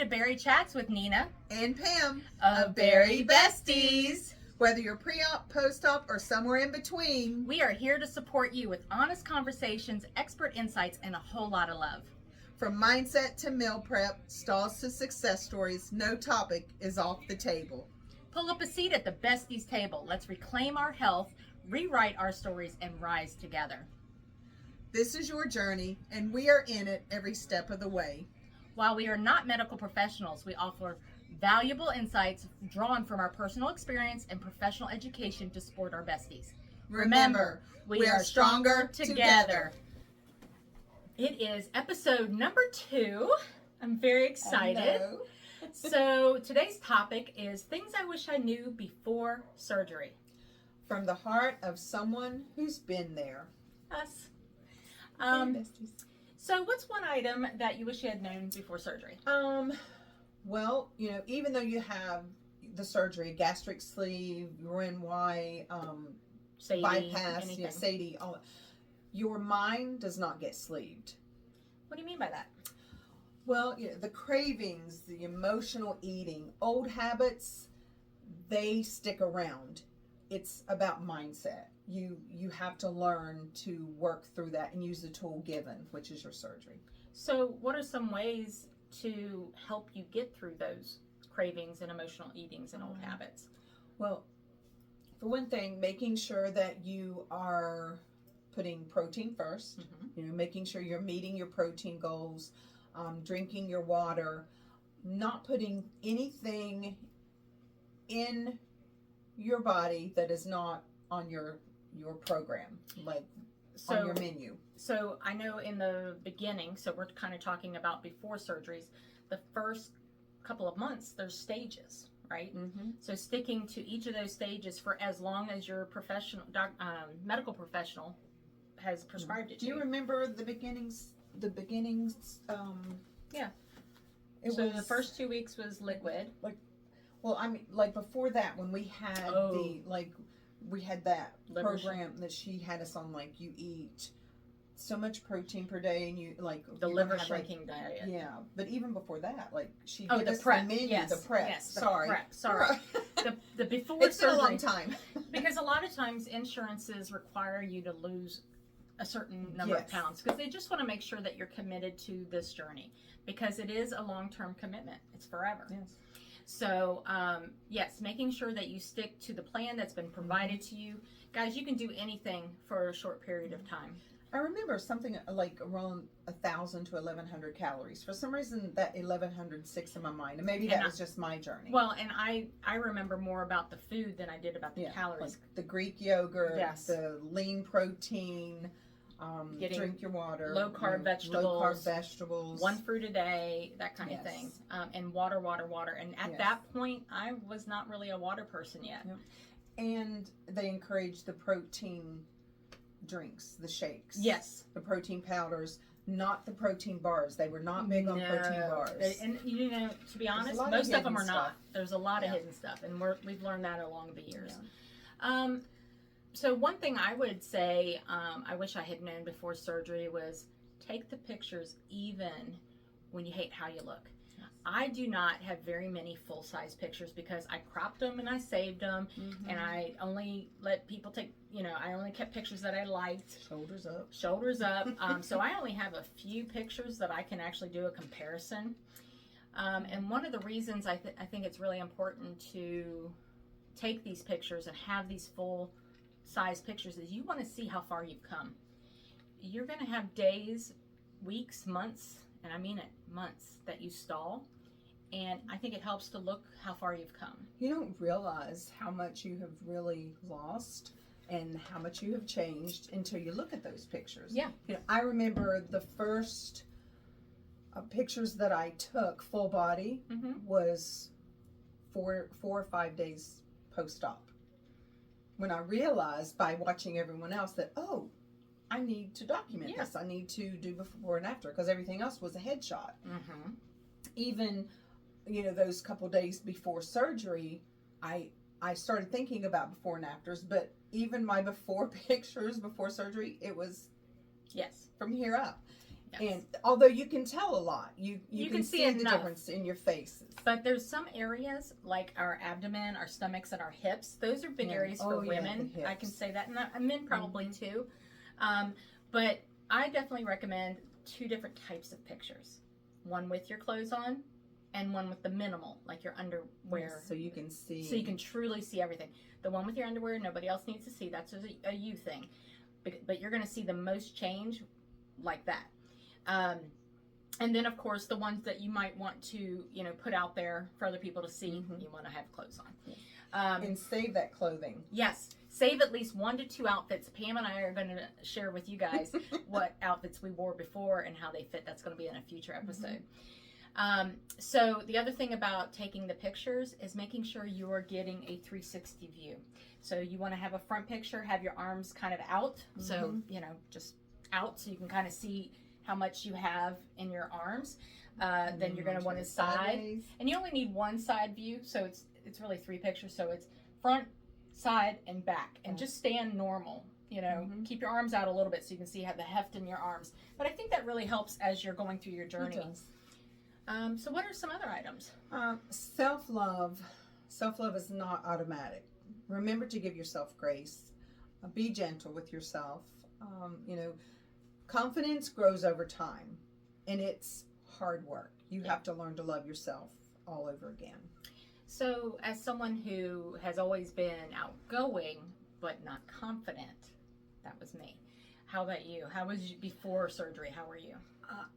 to Bari-Chatz with Nina and Pam of Bari-Bestiez. Whether you're pre-op, post-op, or somewhere in between, We are here to support you with honest conversations, expert insights, and a whole lot of love. from mindset to meal prep, stalls to success stories, no topic is off the table. Pull up a seat at the Besties table. Let's reclaim our health, rewrite our stories, and rise together. This is your journey, and we are in it every step of the way. While we are not medical professionals, we offer valuable insights drawn from our personal experience and professional education to support our besties. Remember, we are stronger together. It is episode number 2. I'm very excited. Hello. So today's topic is things I wish I knew before surgery. From the heart of someone who's been there. Us. Besties. So what's one item that you wish you had known before surgery? Well, even though you have the surgery, gastric sleeve, Roux-en-Y, Sadie, bypass, anything. Sadie, all that, your mind does not get sleeved. What do you mean by that? Well, the cravings, the emotional eating, old habits, they stick around. It's about mindset. You have to learn to work through that and use the tool given, which is your surgery. So what are some ways to help you get through those cravings and emotional eatings and old habits? Well, for one thing, making sure that you are putting protein first, making sure you're meeting your protein goals, drinking your water, not putting anything in your body that is not on your program, like on your menu. So I know in the beginning, so we're kind of talking about before surgeries, the first couple of months, there's stages, right? Mm-hmm. So sticking to each of those stages for as long as your medical professional has prescribed it to Do you remember the beginnings? Yeah. So the first 2 weeks was liquid. Well, I mean, like before that, when we had we had that program that she had us on, like you eat so much protein per day, and you The liver shrinking diet. Yeah, but even before that, like she Oh, gave the us prep. the menu, Yes. the prep. Yes, the Sorry, prep. Sorry. the before it's surgery. been a long time. Because a lot of times insurances require you to lose a certain number of pounds because they just want to make sure that you're committed to this journey, because it is a long-term commitment. It's forever. Yes. So, yes, making sure that you stick to the plan that's been provided to you. Guys, you can do anything for a short period of time. I remember something like around 1,000 to 1,100 calories. For some reason, that 1,100 sticks in my mind, and maybe that was just my journey. Well, and I remember more about the food than I did about the calories. Like the Greek yogurt, Yes. the lean protein, drink your water, low carb vegetables, 1 fruit a day, that kind of Yes. thing, and water. And at that point, I was not really a water person yet. Yep. And they encourage the protein drinks, the shakes, Yes, the protein powders, not the protein bars. They were not big on protein bars. And to be honest, lot of most of them hidden are not. stuff. There's a lot of Yeah. hidden stuff, and we've learned that along the years. Yeah. So one thing I would say, I wish I had known before surgery, was take the pictures even when you hate how you look. Yes. I do not have very many full-size pictures because I cropped them and I saved them, and I only let people take, I only kept pictures that I liked. Shoulders up. So I only have a few pictures that I can actually do a comparison. And one of the reasons I think it's really important to take these pictures and have these full-size pictures is you want to see how far you've come. You're going to have days, weeks, months, and I mean it, months, that you stall. And I think it helps to look how far you've come. You don't realize how much you have really lost and how much you have changed until you look at those pictures. Yeah. I remember the first pictures that I took full body was 4 or 5 days post-op. When I realized by watching everyone else that, I need to document this. I need to do before and after, because everything else was a headshot. Even, those couple days before surgery, I started thinking about before and afters, but even my before pictures before surgery, it was from here up. Yes. And although you can tell a lot, you can see the enough. difference in your faces. But there's some areas like our abdomen, our stomachs, and our hips. Those are big areas for women. The I can say that, and men probably too. But I definitely recommend 2 different types of pictures. One with your clothes on, and one with the minimal, like your underwear. Yes, so you can see. So you can truly see everything. The one with your underwear, nobody else needs to see. That's a you thing. But you're going to see the most change like that. And then, of course, the ones that you might want to, put out there for other people to see, you want to have clothes on. And save that clothing. Yes. Save at least 1 to 2 outfits. Pam and I are going to share with you guys what outfits we wore before and how they fit. That's going to be in a future episode. So the other thing about taking the pictures is making sure you are getting a 360 view. So you want to have a front picture, have your arms kind of out. So, just out so you can kind of see how much you have in your arms. Then you're going to want a side. And you only need 1 side view. So it's really 3 pictures. So it's front, side, and back. And just stand normal. Keep your arms out a little bit so you can see how the heft in your arms. But I think that really helps as you're going through your journey. It does. So what are some other items? Self-love. Self-love is not automatic. Remember to give yourself grace. Be gentle with yourself. Confidence grows over time, and it's hard work. You have to learn to love yourself all over again. So as someone who has always been outgoing but not confident, that was me. How about you? How was you before surgery? How were you?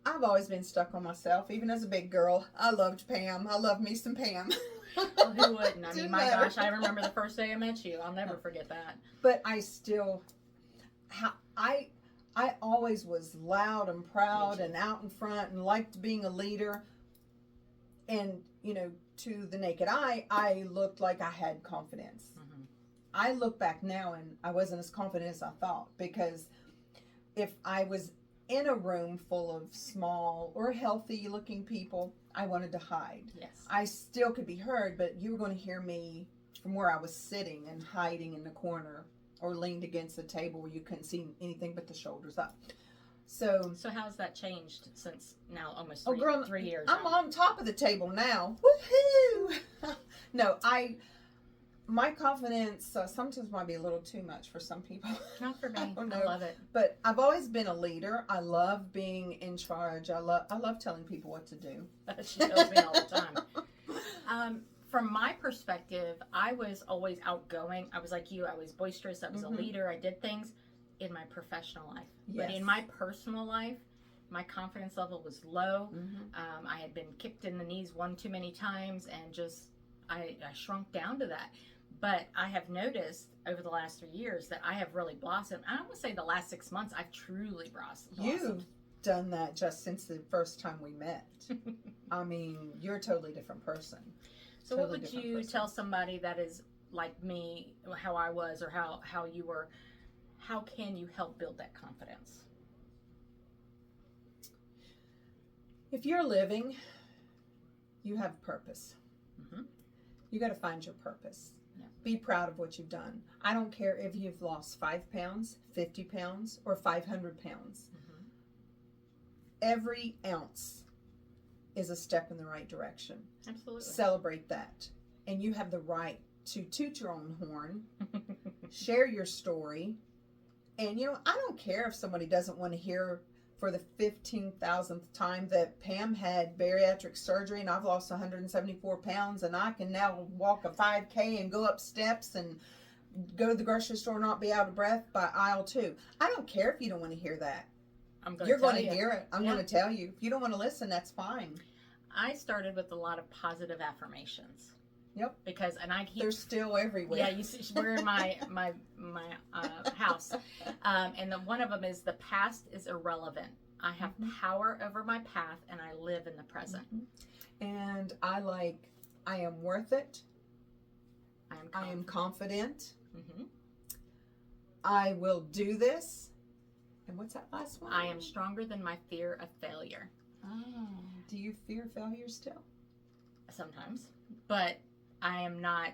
I've always been stuck on myself, even as a big girl. I loved Pam. I love me some Pam. Well, who wouldn't? I mean, my gosh, I remember the first day I met you. I'll never forget that. But I still, I always was loud and proud and out in front and liked being a leader. And, to the naked eye, I looked like I had confidence. I look back now and I wasn't as confident as I thought, because if I was in a room full of small or healthy looking people, I wanted to hide. Yes. I still could be heard, but you were going to hear me from where I was sitting and hiding in the corner or leaned against the table where you couldn't see anything but the shoulders up. So how's that changed since now almost 3 years? I'm on top of the table now. Woohoo! No, my confidence sometimes might be a little too much for some people. Not for me. I love it. But I've always been a leader. I love being in charge. I love telling people what to do. She tells me all the time. From my perspective, I was always outgoing. I was like you. I was boisterous. I was a leader. I did things in my professional life. Yes. But in my personal life, my confidence level was low. I had been kicked in the knees 1 too many times, and just I shrunk down to that. But I have noticed over the last 3 years that I have really blossomed. I would say the last 6 months, I've truly blossomed. You've done that just since the first time we met. I mean, you're a totally different person. So what would you tell somebody that is like me, how I was, or how you were? How can you help build that confidence? If you're living, you have purpose. You got to find your purpose. Yeah. Be proud of what you've done. I don't care if you've lost 5 pounds, 50 pounds, or 500 pounds. Every ounce is a step in the right direction. Absolutely. Celebrate that. And you have the right to toot your own horn, share your story. And, I don't care if somebody doesn't want to hear for the 15,000th time that Pam had bariatric surgery and I've lost 174 pounds and I can now walk a 5K and go up steps and go to the grocery store and not be out of breath by aisle 2. I don't care if you don't want to hear that. You're going to hear it. I'm going to tell you. If you don't want to listen, that's fine. I started with a lot of positive affirmations. Yep. Because, and I keep... They're still everywhere. Yeah, you see, we're in my house. And one of them is, the past is irrelevant. I have power over my path and I live in the present. And I am worth it. I am confident. I will do this. And what's that last one? I am stronger than my fear of failure. Oh. Do you fear failure still? Sometimes. But I am not,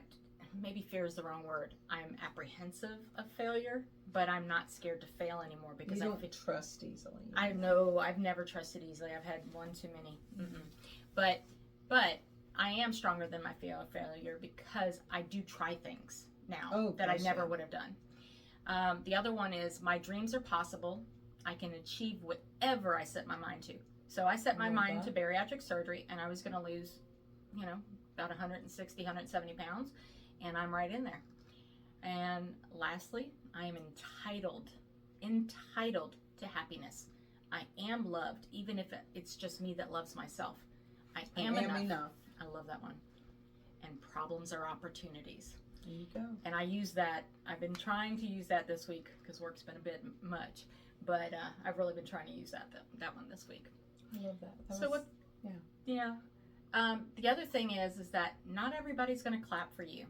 maybe fear is the wrong word. I'm apprehensive of failure, but I'm not scared to fail anymore because you don't trust easily. I know I've never trusted easily. I've had one too many. But I am stronger than my fear of failure because I do try things now that I never would have done. The other one is my dreams are possible. I can achieve whatever I set my mind to. So I set my mind to bariatric surgery, and I was going to lose, about 160, 170 pounds, and I'm right in there. And lastly, I am entitled to happiness. I am loved, even if it's just me that loves myself. I am enough. I love that one. And problems are opportunities. There you go. And I use that. I've been trying to use that this week because work's been a bit much. But I've really been trying to use that one this week. I love that. The other thing is that not everybody's going to clap for you.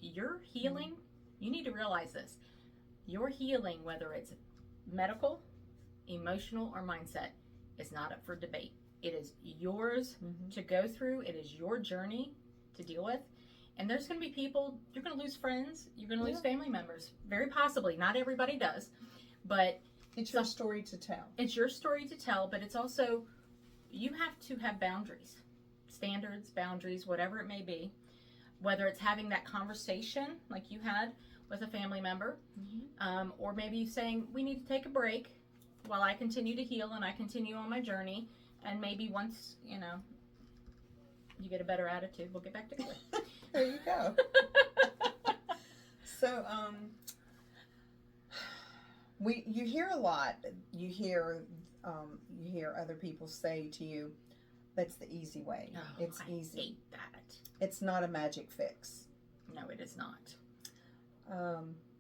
Your healing, you need to realize this. Your healing, whether it's medical, emotional, or mindset, is not up for debate. It is yours to go through. It is your journey to deal with. And there's going to be people, you're going to lose friends, you're going to lose family members. Very possibly. Not everybody does. But it's your story to tell. It's your story to tell, but it's also, you have to have boundaries. Standards, boundaries, whatever it may be. Whether it's having that conversation like you had with a family member, or maybe saying, we need to take a break while I continue to heal and I continue on my journey. And maybe once, you get a better attitude, we'll get back together. There you go. So, you hear a lot. You hear other people say to you, "That's the easy way. It's easy." I hate that. It's not a magic fix. No, it is not.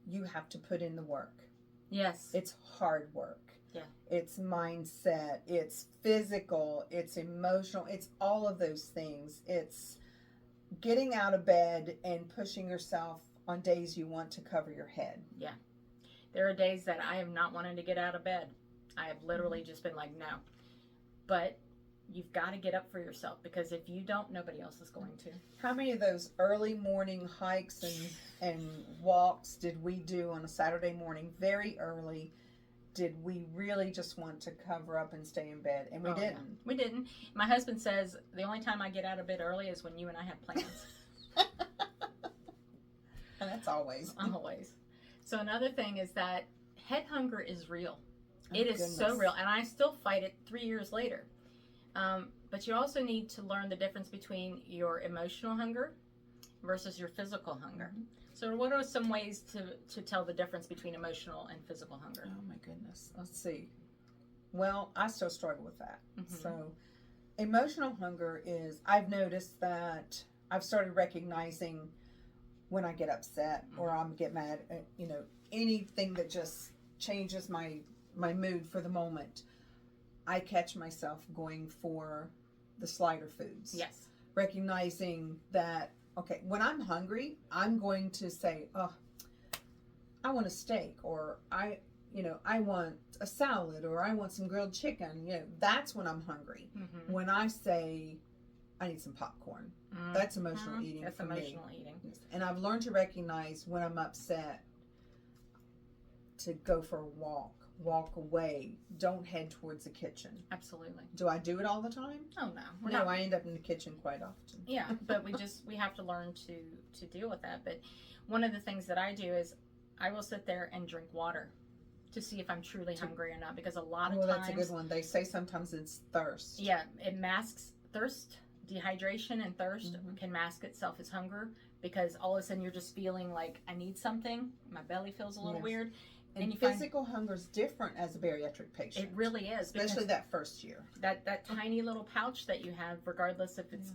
You have to put in the work. Yes. It's hard work. Yeah. It's mindset. It's physical. It's emotional. It's all of those things. It's getting out of bed and pushing yourself on days you want to cover your head. Yeah. There are days that I have not wanted to get out of bed. I have literally just been like, no. But you've got to get up for yourself, because if you don't, nobody else is going to. How many of those early morning hikes and walks did we do on a Saturday morning, very early? Did we really just want to cover up and stay in bed? And we didn't. Yeah. We didn't. My husband says the only time I get out of bed early is when you and I have plans. And that's always. Always. So another thing is that head hunger is real. It is so real. And I still fight it 3 years later. But you also need to learn the difference between your emotional hunger versus your physical hunger. So what are some ways to tell the difference between emotional and physical hunger? Oh my goodness. Let's see. Well, I still struggle with that. So emotional hunger is, I've noticed that I've started recognizing when I get upset or I get mad, anything that just changes my mood for the moment, I catch myself going for the slider foods. Yes. Recognizing that, okay, when I'm hungry, I'm going to say, oh, I want a steak, or I want a salad, or I want some grilled chicken. That's when I'm hungry. When I say, I need some popcorn, that's emotional eating. That's emotional eating. And I've learned to recognize when I'm upset to go for a walk away. Don't head towards the kitchen. Absolutely. Do I do it all the time? Oh, no. I end up in the kitchen quite often. Yeah, but we have to learn to deal with that. But one of the things that I do is I will sit there and drink water to see if I'm truly hungry or not, because a lot of times... Well, that's a good one. They say sometimes it's thirst. Yeah, it masks thirst. Dehydration and thirst can mask itself as hunger, because all of a sudden you're just feeling like, I need something. My belly feels a little weird. And physical hunger is different as a bariatric patient. It really is. Especially that first year. That tiny little pouch that you have, regardless if it's,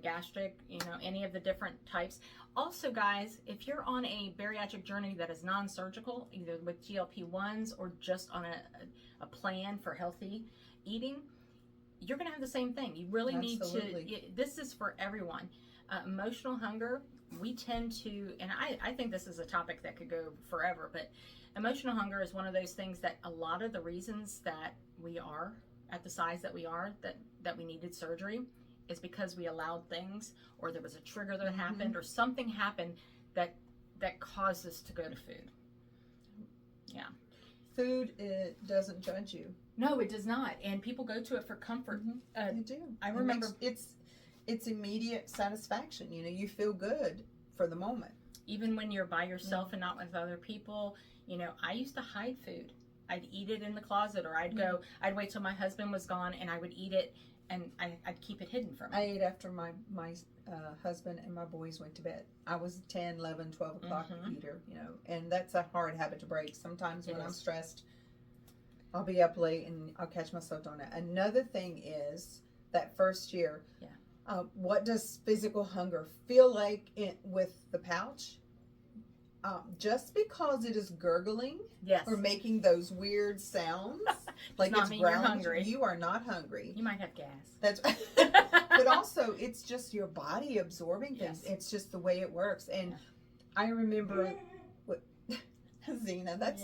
gastric, any of the different types. Also, guys, if you're on a bariatric journey that is non-surgical, either with GLP-1s or just on a plan for healthy eating, you're going to have the same thing. You really need to, this is for everyone. Emotional hunger, we tend to, and I think this is a topic that could go forever, but emotional hunger is one of those things that a lot of the reasons that we are at the size that we are, that we needed surgery, is because we allowed things, or there was a trigger that happened, or something happened that cause us to go to food. Yeah. Food, it doesn't judge you. No, it does not. And people go to it for comfort. You do. I remember it's immediate satisfaction. You know, you feel good for the moment. Even when you're by yourself and not with other people, you know, I used to hide food. I'd eat it in the closet, or I'd wait till my husband was gone and I would eat it, and I'd keep it hidden from him. I ate after my husband and my boys went to bed. I was 10, 11, 12 o'clock eater, you know, and that's a hard habit to break. Sometimes when I'm stressed, I'll be up late and I'll catch myself doing it. Another thing is that first year, what does physical hunger feel like with the pouch? Just because it is gurgling or making those weird sounds, like it's growling, you are not hungry. You might have gas. That's but also it's just your body absorbing things. It's just the way it works. And I remember Xena, that's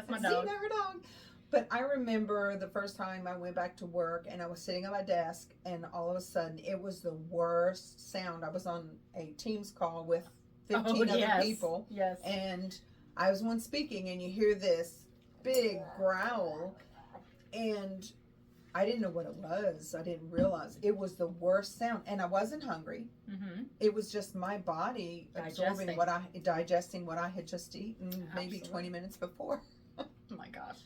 my dog. Xena, her dog. But I remember the first time I went back to work and I was sitting at my desk and all of a sudden it was the worst sound. I was on a Teams call with 15 other people. Yes. And I was one speaking and you hear this big growl and I didn't know what it was. I didn't realize it was the worst sound, and I wasn't hungry. It was just my body absorbing digesting what I had just eaten maybe 20 minutes before. Oh my gosh.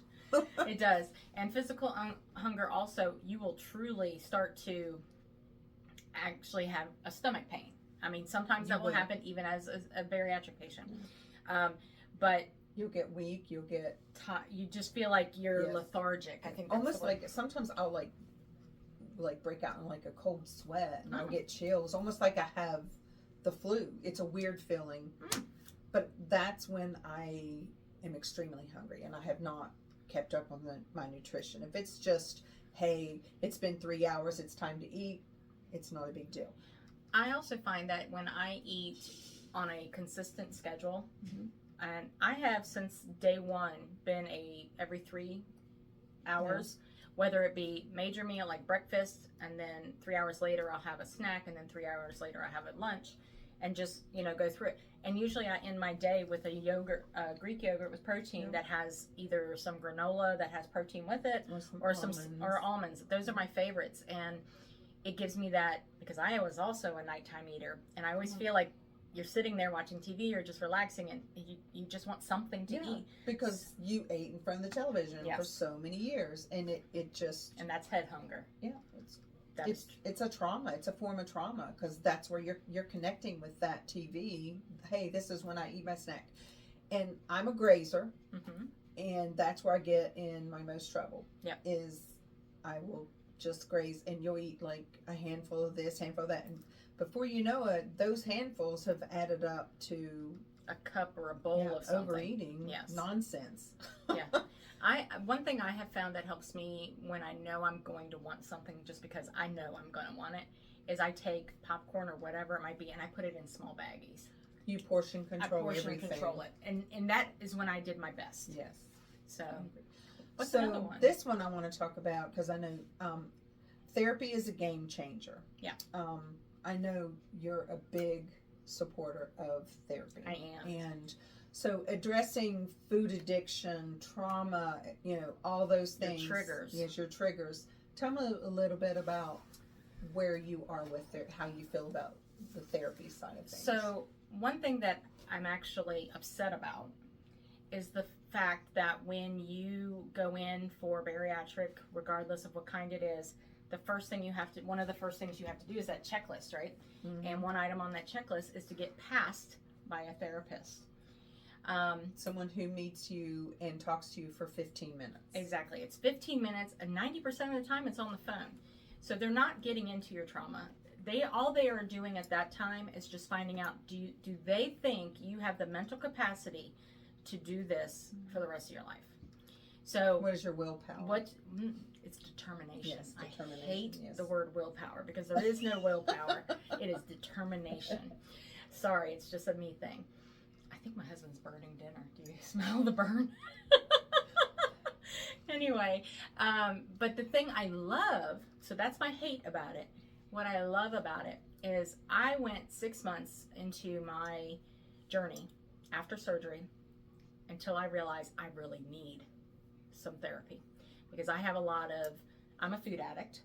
It does. And physical hunger also, you will truly start to actually have a stomach pain. I mean, sometimes that will happen even as a bariatric patient. But you'll get weak, you'll get you just feel like you're lethargic. I think that's almost like sometimes I'll like break out in like a cold sweat and I'll get chills, almost like I have the flu. It's a weird feeling. But that's when I am extremely hungry and I have not kept up on my nutrition. If it's just, hey, it's been 3 hours, it's time to eat, it's not a big deal. I also find that when I eat on a consistent schedule, and I have since day one been every 3 hours, whether it be major meal like breakfast, and then 3 hours later I'll have a snack, and then 3 hours later I have a lunch, and just, you know, go through it. And usually I end my day with a yogurt, Greek yogurt with protein that has either some granola that has protein with it, or almonds. Those are my favorites, and it gives me that, because I was also a nighttime eater, and I always feel like you're sitting there watching TV or just relaxing, and you just want something to eat. Because you ate in front of the television for so many years, and it just... And that's head hunger. Yeah. It's a trauma. It's a form of trauma, because that's where you're connecting with that TV. Hey, this is when I eat my snack. And I'm a grazer, and that's where I get in my most trouble. Is I will just graze, and you'll eat like a handful of this, handful of that, and before you know it, those handfuls have added up to a cup or a bowl of something. Overeating nonsense. One thing I have found that helps me when I know I'm going to want something, just because I know I'm going to want it, is I take popcorn or whatever it might be, and I put it in small baggies. You portion control everything. Control it, and that is when I did my best. Yes. So, what's another one? This one I want to talk about, because I know therapy is a game changer. Yeah. I know you're a big supporter of therapy. I am. And so addressing food addiction, trauma, you know, all those things. Your triggers. Yes, your triggers. Tell me a little bit about where you are with how you feel about the therapy side of things. So one thing that I'm actually upset about is the fact that when you go in for bariatric, regardless of what kind it is, one of the first things you have to do is that checklist, right? And one item on that checklist is to get passed by a therapist. Someone who meets you and talks to you for 15 minutes. Exactly. It's 15 minutes, and 90% of the time it's on the phone. So they're not getting into your trauma. All they are doing at that time is just finding out, do they think you have the mental capacity to do this for the rest of your life? So what is your willpower? It's determination. Yes, determination. I hate the word willpower, because there is no willpower. It is determination. Sorry, it's just a me thing. I think my husband's burning dinner. Do you smell the burn? Anyway, but the thing I love, so that's my hate about it. What I love about it is I went 6 months into my journey after surgery until I realized I really need some therapy, because I have I'm a food addict.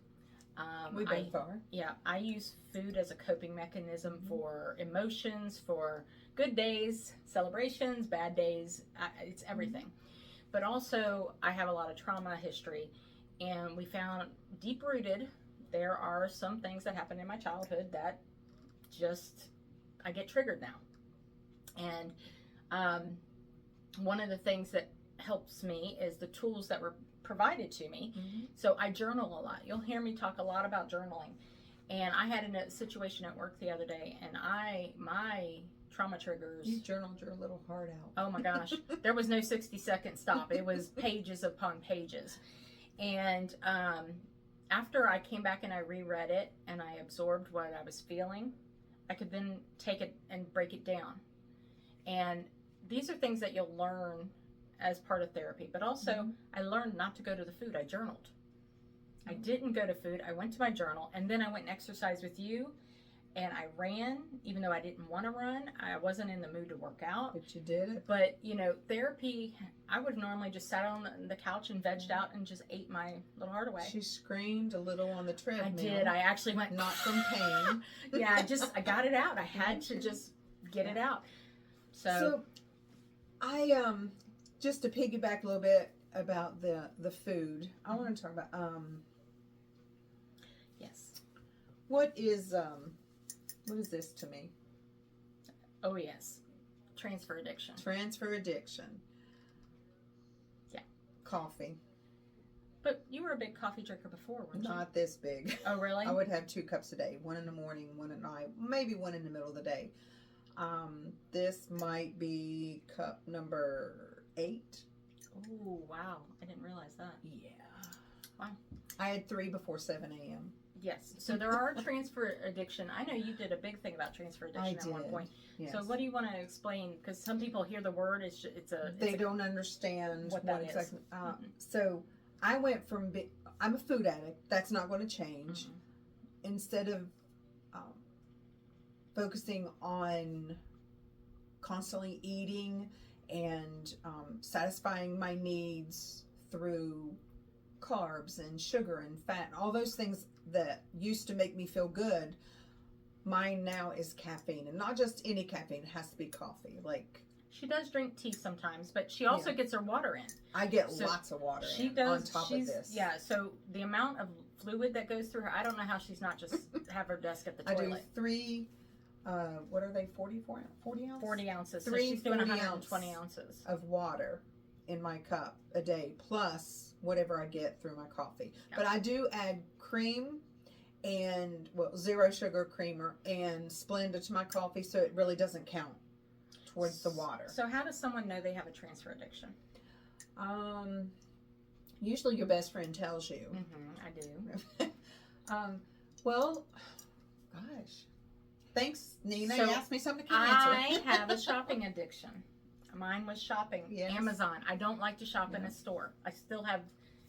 We both are. Yeah, I use food as a coping mechanism for emotions, for good days, celebrations, bad days. It's everything. But also, I have a lot of trauma history, and we found deep-rooted, there are some things that happened in my childhood that just, I get triggered now. And one of the things that helps me is the tools that were provided to me. So I journal a lot. You'll hear me talk a lot about journaling. And I had a situation at work the other day, and my trauma triggers. You journaled your little heart out. Oh my gosh. There was no 60-second stop. It was pages upon pages. And after I came back and I reread it and I absorbed what I was feeling, I could then take it and break it down. And these are things that you'll learn as part of therapy. But also, I learned not to go to the food. I journaled. I didn't go to food. I went to my journal, and then I went and exercised with you, and I ran, even though I didn't want to run. I wasn't in the mood to work out. But you did it. But, therapy, I would normally just sat on the couch and vegged out and just ate my little heart away. She screamed a little on the treadmill. I did. I actually went, not from pain. Yeah, I got it out. I had to just get it out. So I, just to piggyback a little bit about the food, I want to talk about, yes. What is this to me? Oh, yes. Transfer addiction. Transfer addiction. Yeah. Coffee. But you were a big coffee drinker before, weren't you? Not this big. Oh, really? I would have 2 cups a day. 1 in the morning, 1 at night, maybe 1 in the middle of the day. This might be cup number 8. Oh, wow. I didn't realize that. Yeah. Wow. I had 3 before 7 a.m. Yes. So there are transfer addiction. I know you did a big thing about transfer addiction at one point. Yes. So what do you want to explain? Because some people hear the word, they don't understand what that exactly. is. So I went from I'm a food addict. That's not going to change. Instead of focusing on constantly eating and satisfying my needs through carbs and sugar and fat and all those things that used to make me feel good, mine now is caffeine, and not just any caffeine. It has to be coffee. Like, she does drink tea sometimes, but she also gets her water in. I get lots of water she in does, on top of this. Yeah, so the amount of fluid that goes through her, I don't know how she's not just have her desk at the toilet. I do 3, what are they, 40 ounces? 40 ounces. 3 so she's doing 40 120 ounces of water in my cup a day, plus whatever I get through my coffee. Yeah. But I do add cream and, 0 sugar creamer and Splenda to my coffee, so it really doesn't count towards the water. So how does someone know they have a transfer addiction? Usually your best friend tells you. I do. Well, gosh. Thanks, Nina. So you asked me something I can't answer. I have a shopping addiction. Mine was shopping. Yes. Amazon. I don't like to shop in a store. I still have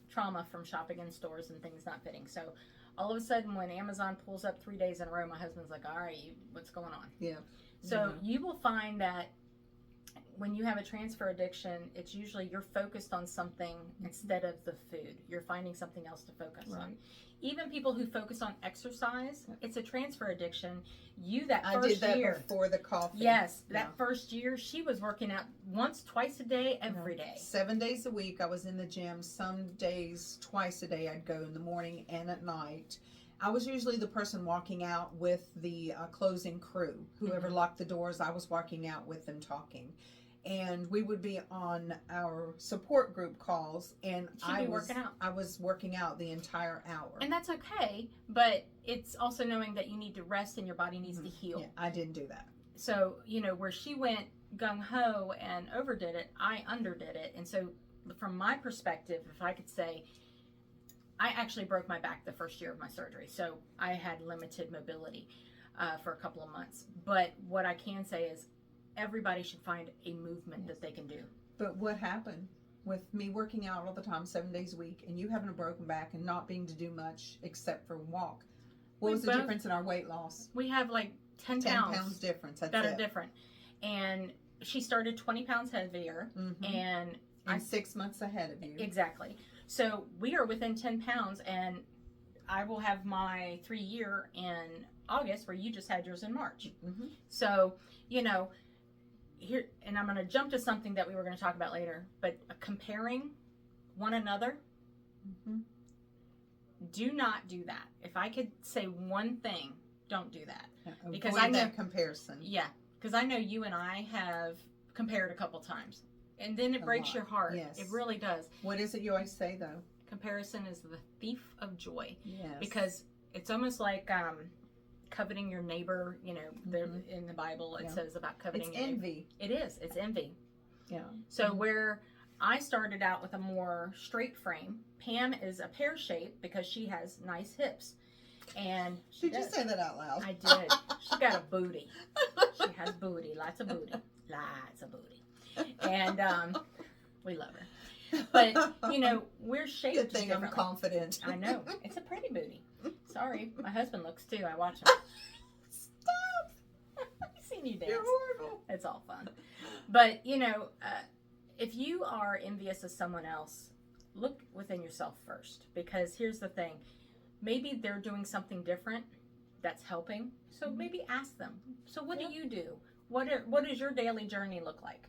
trauma from shopping in stores and things not fitting. So all of a sudden when Amazon pulls up 3 days in a row, my husband's like, all right, what's going on? Yeah. So you will find that when you have a transfer addiction, it's usually you're focused on something instead of the food. You're finding something else to focus on. Even people who focus on exercise, it's a transfer addiction. I did that before the coffee. Yes, that first year, she was working out once, twice a day, every day. 7 days a week, I was in the gym. Some days, twice a day, I'd go in the morning and at night. I was usually the person walking out with the closing crew. Whoever locked the doors, I was walking out with them talking. And we would be on our support group calls, and I was working out the entire hour. And that's okay, but it's also knowing that you need to rest and your body needs to heal. Yeah, I didn't do that. So, where she went gung-ho and overdid it, I underdid it. And so, from my perspective, if I could say, I actually broke my back the first year of my surgery. So, I had limited mobility for a couple of months. But what I can say is, everybody should find a movement that they can do. But what happened with me working out all the time, 7 days a week, and you having a broken back and not being to do much except for walk? What was the difference in our weight loss? We have like 10 pounds difference. That's that are different. and she started 20 pounds heavier, and I'm 6 months ahead of you. Exactly. So we are within 10 pounds, and I will have my 3-year in August, where you just had yours in March. So, here, and I'm going to jump to something that we were going to talk about later, but comparing one another, do not do that. If I could say one thing, don't do that. Because I know that comparison. Yeah, because I know you and I have compared a couple times, and then it breaks your heart. Yes. It really does. What is it you always say, though? Comparison is the thief of joy. Yes. Because it's almost like coveting your neighbor. In the Bible it says about coveting. It's envy. It is. It's envy. Yeah. So where I started out with a more straight frame, Pam is a pear shape because she has nice hips. And Did you say that out loud? I did. She got a booty. She has booty. Lots of booty. Lots of booty. And we love her. But, we're shaped Good thing differently. I'm confident. I know. It's a pretty booty. Sorry. My husband looks too. I watch him. Stop! I've seen you dance. You're horrible. It's all fun. But, if you are envious of someone else, look within yourself first. Because here's the thing. Maybe they're doing something different that's helping. So maybe ask them. So what do you do? What does your daily journey look like?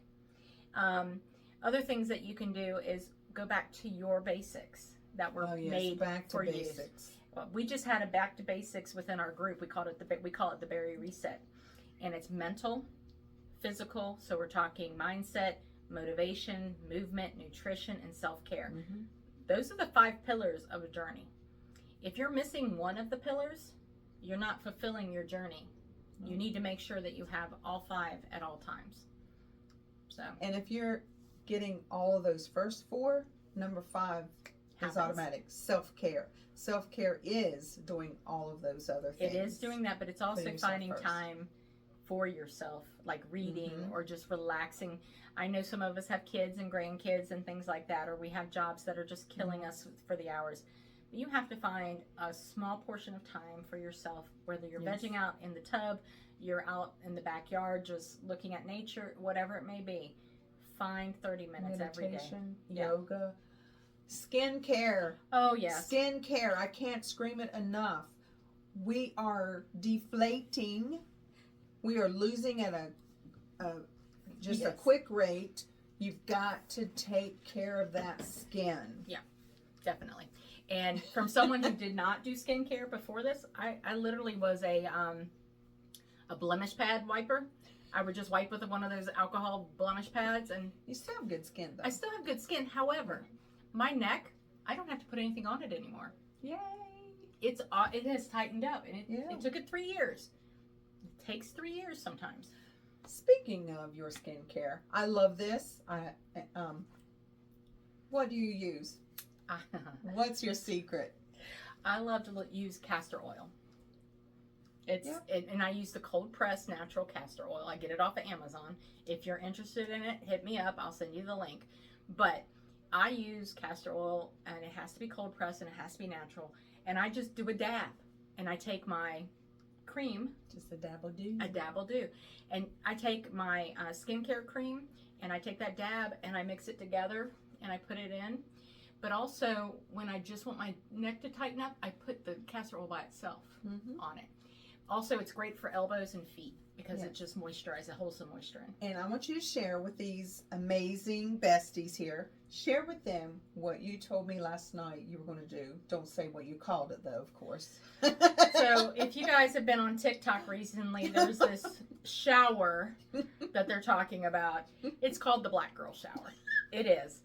Other things that you can do is go back to your basics that were made back to for basics. you. We just had a back to basics within our group. We call it the Bari Reset, and it's mental, physical. So we're talking mindset, motivation, movement, nutrition, and self-care. Those are the 5 pillars of a journey. If you're missing one of the pillars, you're not fulfilling your journey. You need to make sure that you have all 5 at all times. So, and if you're getting all of those first 4, number 5 is automatic. Self-care. Self-care is doing all of those other things. It is doing that, but it's also finding time for yourself, like reading or just relaxing. I know some of us have kids and grandkids and things like that, or we have jobs that are just killing us for the hours. But you have to find a small portion of time for yourself, whether you're vegging out in the tub, you're out in the backyard just looking at nature, whatever it may be. Find 30 minutes every day. Yoga, skin care. Oh, yes. Skin care. I can't scream it enough. We are deflating. We are losing at a quick rate. You've got to take care of that skin. Yeah, definitely. And from someone who did not do skincare before this, I literally was a blemish pad wiper. I would just wipe with one of those alcohol blemish pads, and you still have good skin, though. I still have good skin. However, my neck, I don't have to put anything on it anymore. Yay! It has tightened up, and it took it 3 years. It takes 3 years sometimes. Speaking of your skincare, I love this. What do you use? What's your secret? I love to use castor oil. And I use the cold pressed natural castor oil. I get it off of Amazon. If you're interested in it, hit me up. I'll send you the link. But I use castor oil, and it has to be cold pressed, and it has to be natural. And I just do a dab, and I take my cream. Just a dab will do. A dab will do. And I take my skincare cream, and I take that dab, and I mix it together, and I put it in. But also, when I just want my neck to tighten up, I put the castor oil by itself on it. Also, it's great for elbows and feet because it just moisturizes, it holds some moisture in. And I want you to share with these amazing besties here. Share with them what you told me last night you were going to do. Don't say what you called it, though, of course. So, if you guys have been on TikTok recently, there's this shower that they're talking about. It's called the Black Girl Shower. It is.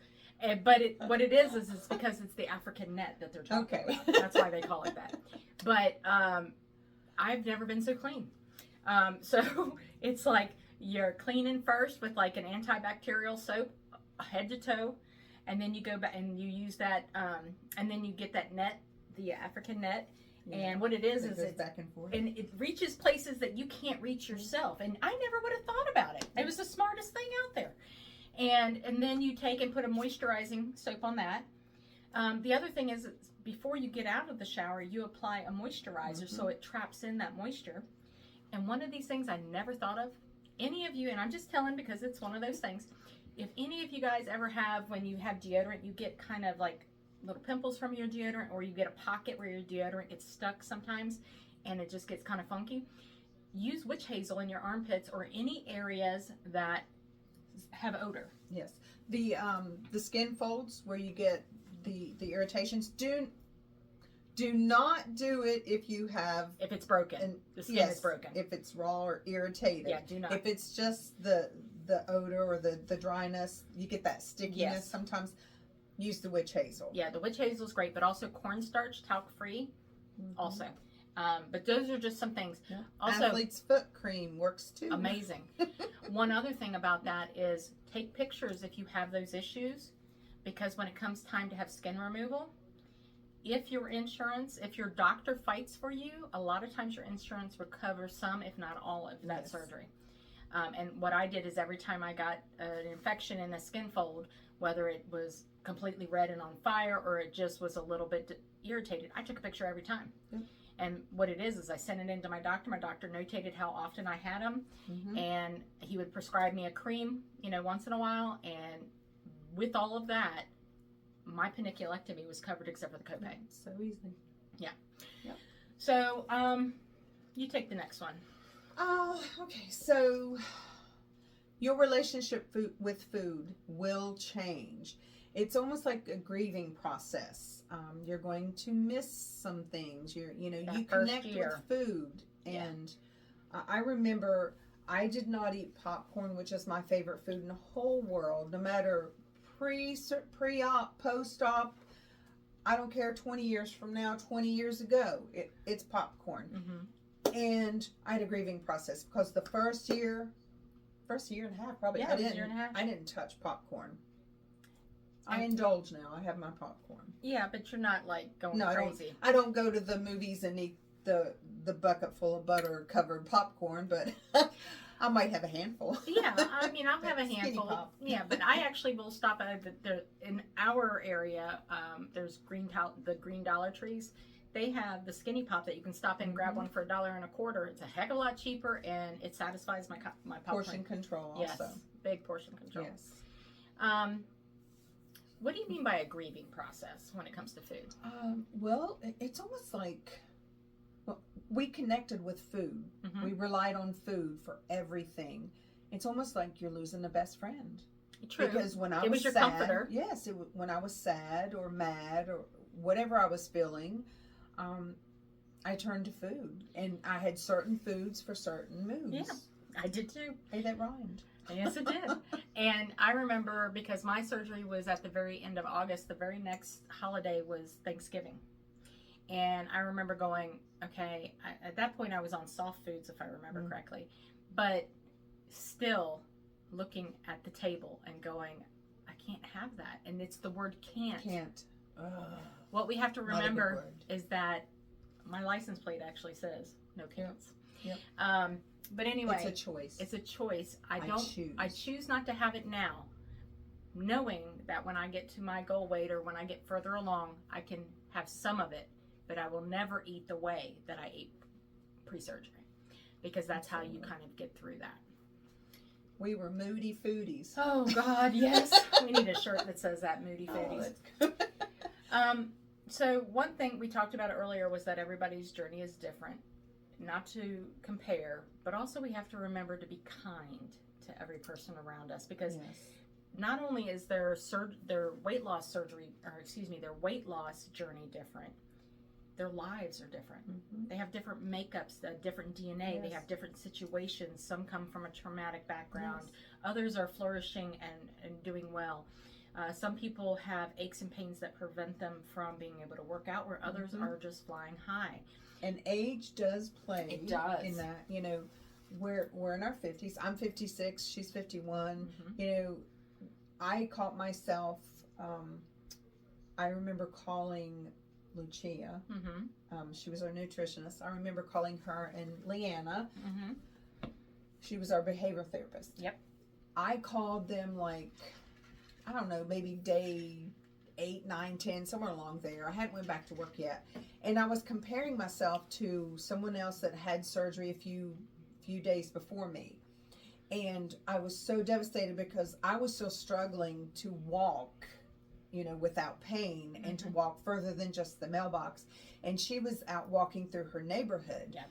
But what it is it's because it's the African net that they're talking about. That's why they call it that. But I've never been so clean. So it's like you're cleaning first with like an antibacterial soap, head to toe, and then you go back and you use that, and then you get that net, the African net. And what it is it's back and forth, and it reaches places that you can't reach yourself. And I never would have thought about it. It was the smartest thing out there. And then you take and put a moisturizing soap on that. The other thing is, before you get out of the shower, you apply a moisturizer so it traps in that moisture. And one of these things I never thought of any of you, and I'm just telling because it's one of those things, if any of you guys ever have, when you have deodorant, you get kind of like little pimples from your deodorant, or you get a pocket where your deodorant gets stuck sometimes and it just gets kind of funky, use witch hazel in your armpits or any areas that have odor. Yes. The skin folds where you get the irritations, do not do it if you have, if it's broken, the skin is broken. If it's raw or irritated. Yeah, do not. If it's just the odor or the dryness, you get that stickiness sometimes, use the witch hazel. Yeah, the witch hazel is great, but also cornstarch, talc free, also. But those are just some things. Yeah. Also, Athlete's foot cream works too. Amazing. One other thing about that is take pictures if you have those issues, because when it comes time to have skin removal, if your doctor fights for you, a lot of times your insurance will cover some, if not all, of that surgery. And what I did is every time I got an infection in the skin fold, whether it was completely red and on fire or it just was a little bit irritated, I took a picture every time. Yep. And what it is I sent it into my doctor. My doctor notated how often I had them, and he would prescribe me a cream, once in a while. And with all of that, my paniculectomy was covered except for the copay. So easy. Yeah. Yep. So, you take the next one. Oh, okay. So, your relationship with food will change. It's almost like a grieving process. You're going to miss some things. You connect with food, and I remember I did not eat popcorn, which is my favorite food in the whole world. No matter pre-op, post-op, I don't care. 20 years from now, 20 years ago, it's popcorn. And I had a grieving process because the first year and a half probably, I didn't touch popcorn. I indulge now. I have my popcorn. Yeah, but you're not like going crazy. I don't go to the movies and eat the bucket full of butter covered popcorn, but I might have a handful. Yeah, I mean, I'll have a handful. Yeah, but I actually will stop at in our area. There's the Green Dollar Trees. They have the skinny pop that you can stop in and grab one for $1.25. It's a heck of a lot cheaper, and it satisfies my popcorn. Portion control also. Yes, big portion control. Yes. What do you mean by a grieving process when it comes to food? Well, it's almost like we connected with food. We relied on food for everything. It's almost like you're losing a best friend. True. Because when I was was your sad, comforter. Yes, when I was sad or mad or whatever I was feeling, I turned to food, and I had certain foods for certain moods. Yeah, I did too. Hey, that rhymed. Yes, it did. And I remember because my surgery was at the very end of August, the very next holiday was Thanksgiving. And I remember going, okay, at that point I was on soft foods, if I remember correctly, but still looking at the table and going, I can't have that. And it's the word can't. Can't. What we have to remember is that my license plate actually says no can'ts. Yep. But anyway, it's a choice. It's a choice. I choose not to have it now, knowing that when I get to my goal weight or when I get further along, I can have some of it, but I will never eat the way that I ate pre-surgery, because that's how you kind of get through that. We were moody foodies. Oh God, yes. We need a shirt that says that, moody foodies. So one thing we talked about earlier was that everybody's journey is different. Not to compare, but also we have to remember to be kind to every person around us, because not only is their weight loss journey different, their lives are different. They have different makeups, different DNA. They have different situations. Some come from a traumatic background. Others are flourishing and doing well. Some people have aches and pains that prevent them from being able to work out, where others are just flying high. And age does play. It does. In that, we're in our 50s. I'm 56. She's 51. I caught myself. I remember calling Lucia. She was our nutritionist. I remember calling her, and Leanna. She was our behavioral therapist. Yep. I called them like, I don't know, maybe day 8, 9, 10, somewhere along there. I hadn't went back to work yet. And I was comparing myself to someone else that had surgery a few days before me. And I was so devastated because I was still struggling to walk, without pain and to walk further than just the mailbox. And she was out walking through her neighborhood. Yeah.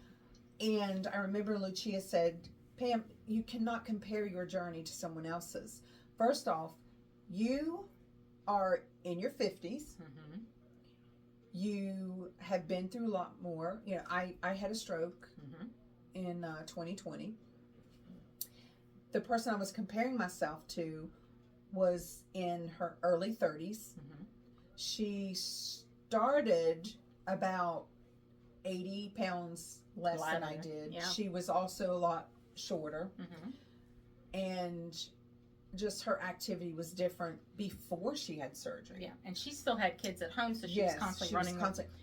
And I remember Lucia said, Pam, you cannot compare your journey to someone else's. First off, you are in your 50s. You have been through a lot more. I had a stroke in 2020. The person I was comparing myself to was in her early 30s. She started about 80 pounds less than I did. Yeah. She was also a lot shorter. And just her activity was different before she had surgery. Yeah, and she still had kids at home, so she was constantly running.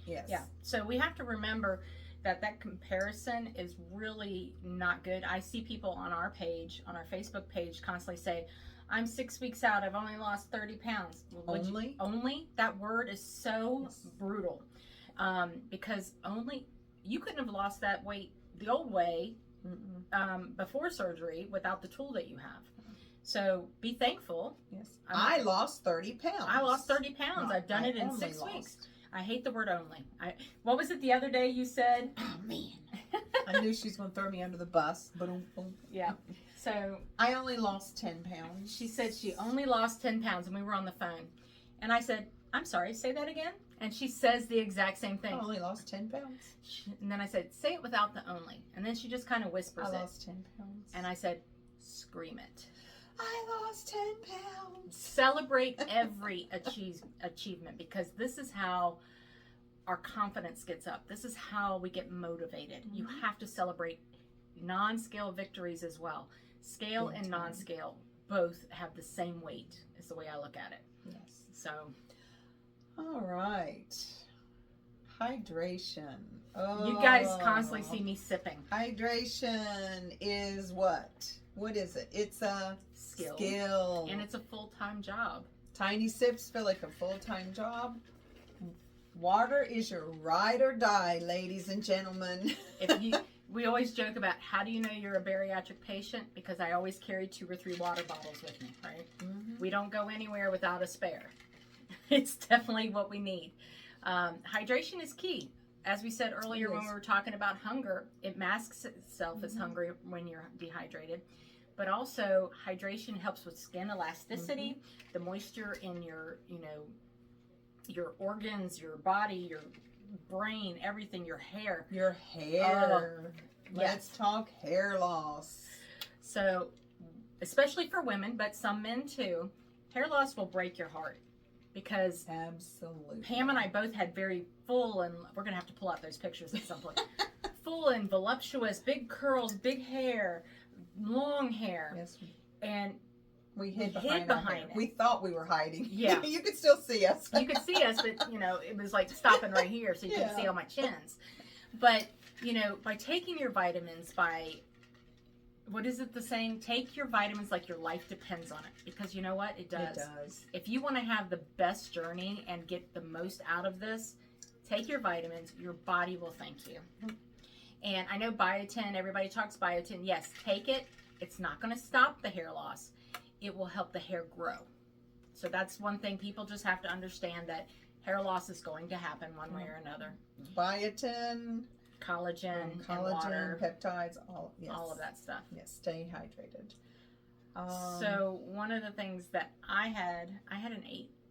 Yes. Yeah, so we have to remember that comparison is really not good. I see people on our page, on our Facebook page, constantly say, I'm 6 weeks out, I've only lost 30 pounds. Only? That word is so brutal. Because you couldn't have lost that weight the old way before surgery without the tool that you have. So be thankful. Yes. I lost 30 pounds. I lost 30 pounds. I've done it in 6 weeks. I hate the word only. What was it the other day you said? Oh, man. I knew she was going to throw me under the bus. Yeah. So I only lost 10 pounds. She said she only lost 10 pounds, and we were on the phone. And I said, I'm sorry, say that again? And she says the exact same thing. I only lost 10 pounds. And then I said, say it without the only. And then she just kind of whispers it. I lost 10 pounds. And I said, scream it. I lost 10 pounds. Celebrate every achievement, because this is how our confidence gets up. This is how we get motivated. You have to celebrate non-scale victories as well. Scale and non-scale both have the same weight, is the way I look at it. Yes. So. All right. Hydration. Oh. You guys constantly see me sipping. Hydration is what? What is it? It's a skill. And it's a full-time job. Tiny sips feel like a full-time job. Water is your ride or die, ladies and gentlemen. We always joke about, how do you know you're a bariatric patient? Because I always carry 2 or 3 water bottles with me, right? We don't go anywhere without a spare. It's definitely what we need. Hydration is key. As we said earlier when we were talking about hunger, it masks itself as hungry when you're dehydrated. But also, hydration helps with skin elasticity, the moisture in your organs, your body, your brain, everything, your hair. Your hair. Let's talk hair loss. So, especially for women, but some men too, hair loss will break your heart. Because absolutely, Pam and I both had very full, and we're going to have to pull out those pictures at some point, full and voluptuous, big curls, big hair, long hair. Yes. And we hid behind it. We thought we were hiding. Yeah. You could still see us. You could see us, but, it was like stopping right here, so you couldn't see all my chins. But, by taking your vitamins, what is it the saying? Take your vitamins like your life depends on it. Because you know what? It does. It does. If you want to have the best journey and get the most out of this, take your vitamins. Your body will thank you. And I know biotin, everybody talks biotin. Yes, take it. It's not going to stop the hair loss. It will help the hair grow. So that's one thing people just have to understand, that hair loss is going to happen one way or another. Biotin. Collagen, and water, peptides, all of that stuff. Yes, stay hydrated. So one of the things that I had an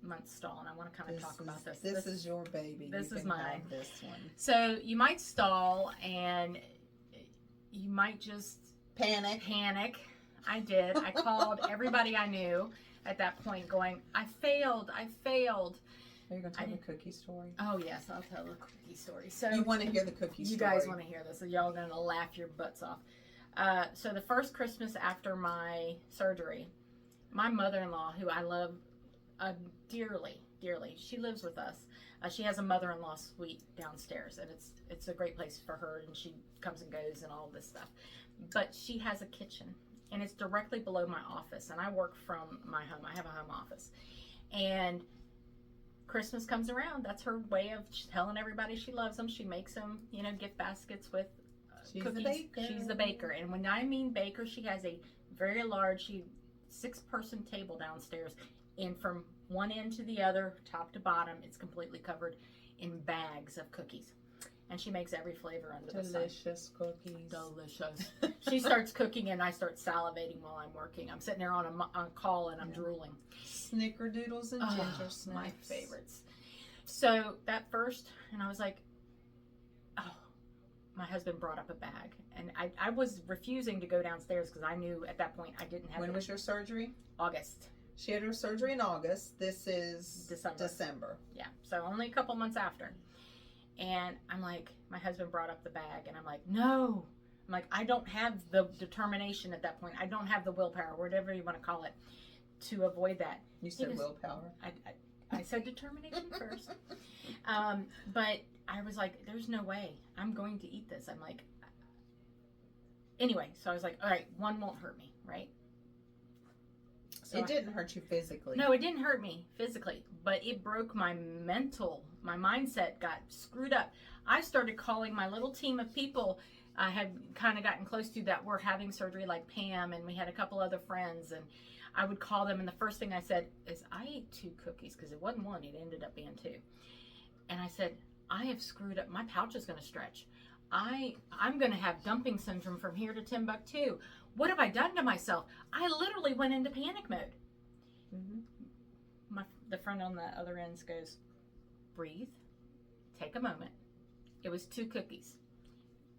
8-month stall, and I want to kind of talk about this. This is your baby. This is mine. This one. So you might stall, and you might just panic. I did. I called everybody I knew at that point, going, I failed. Are you going to tell the cookie story? Oh, yes, I'll tell the cookie story. So you want to hear the cookie story? You guys want to hear this, so y'all are going to laugh your butts off. So the first Christmas after my surgery, my mother-in-law, who I love dearly, she lives with us. She has a mother-in-law suite downstairs, and it's a great place for her, and she comes and goes and all this stuff. But she has a kitchen, and it's directly below my office, and I work from my home. I have a home office. And Christmas comes around. That's her way of telling everybody she loves them. She makes them, gift baskets with cookies. The baker. She's the baker. And when I mean baker, she has a very large, 6-person table downstairs, and from one end to the other, top to bottom, it's completely covered in bags of cookies. And she makes every flavor under the sun. Delicious cookies. Delicious. She starts cooking and I start salivating while I'm working. I'm sitting there on a call and I'm drooling. Snickerdoodles and ginger snaps. My favorites. So that first, and I was like, oh, my husband brought up a bag. And I was refusing to go downstairs because I knew at that point I didn't have. When was your surgery? August. She had her surgery in August. This is December. Yeah, so only a couple months after. And I'm like, my husband brought up the bag, and I'm like, no. I'm like, I don't have the determination at that point. I don't have the willpower, whatever you want to call it, to avoid that. You said willpower. I said determination first. But I was like, there's no way. I'm going to eat this. I'm like, anyway, so I was like, all right, one won't hurt me, right? So it didn't hurt you physically. No, it didn't hurt me physically, but it broke my mindset got screwed up. I started calling my little team of people I had kind of gotten close to that were having surgery, like Pam, and we had a couple other friends, and I would call them, and the first thing I said is, I ate 2 cookies, because it wasn't 1, it ended up being 2. And I said, I have screwed up, my pouch is going to stretch. I'm going to have dumping syndrome from here to Timbuktu. What have I done to myself? I literally went into panic mode. Mm-hmm. The friend on the other end goes, breathe, take a moment. It was 2 cookies.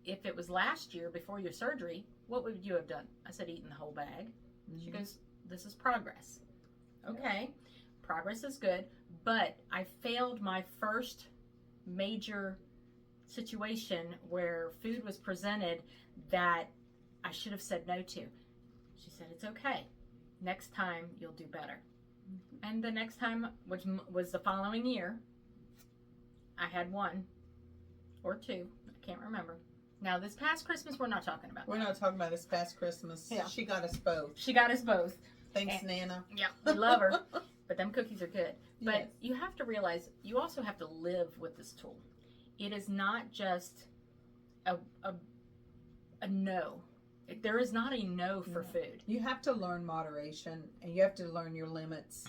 If it was last year before your surgery, what would you have done? I said, eaten the whole bag. Mm-hmm. She goes, this is progress. Okay, progress is good, but I failed my first major situation where food was presented that I should have said no to. She said, it's okay. Next time, you'll do better. Mm-hmm. And the next time, which was the following year, I had 1 or 2. I can't remember. Now, this past Christmas, we're not talking about We're not talking about this past Christmas. Yeah. She got us both. She got us both. Thanks, Nana. Yeah, we love her. But them cookies are good. But you have to realize, you also have to live with this tool. It is not just a no. There is not a no for food. You have to learn moderation, and you have to learn your limits.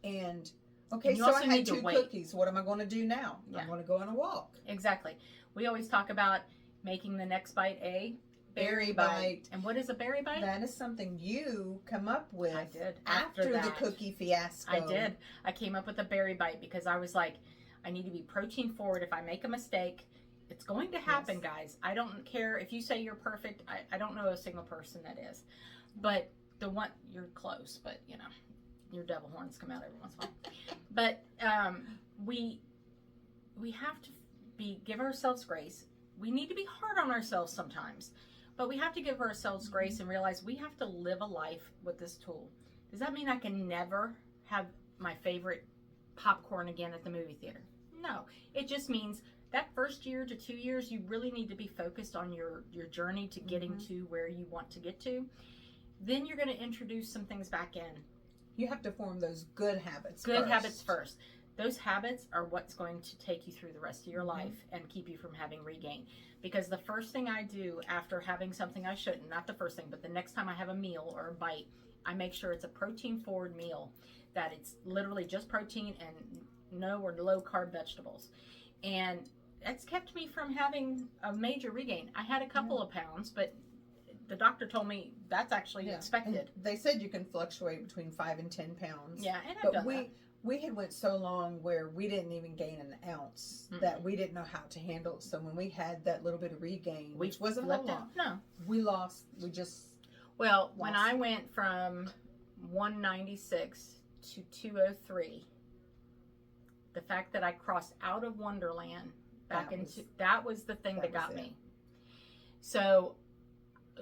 And, okay, so I had 2 cookies. What am I going to do now? Yeah. I'm going to go on a walk. Exactly. We always talk about making the next bite a berry bite. And what is a berry bite? That is something you come up with. I did. After the cookie fiasco. I did. I came up with a berry bite because I was like, I need to be protein forward. If I make a mistake, it's going to happen, guys. I don't care if you say you're perfect. I don't know a single person that is. But the one, you're close, but you know, your devil horns come out every once in a while. But we have to give ourselves grace. We need to be hard on ourselves sometimes, but we have to give ourselves grace and realize we have to live a life with this tool. Does that mean I can never have my favorite popcorn again at the movie theater? No, it just means that first year to 2 years, you really need to be focused on your journey to getting to where you want to get to. Then you're going to introduce some things back in. You have to form those good habits habits first. Those habits are what's going to take you through the rest of your life and keep you from having regain. Because the first thing I do after having something I shouldn't, not the first thing, but the next time I have a meal or a bite, I make sure it's a protein forward meal, that it's literally just protein and no or low carb vegetables. And that's kept me from having a major regain. I had a couple of pounds, but the doctor told me that's actually expected. And they said you can fluctuate between 5 and 10 pounds. Yeah, and I've done that. We had went so long where we didn't even gain an ounce, that we didn't know how to handle it. So when we had that little bit of regain, which wasn't a lot, we just lost. When I went from 196 to 203, the fact that I crossed out of Wonderland that was the thing that got me. So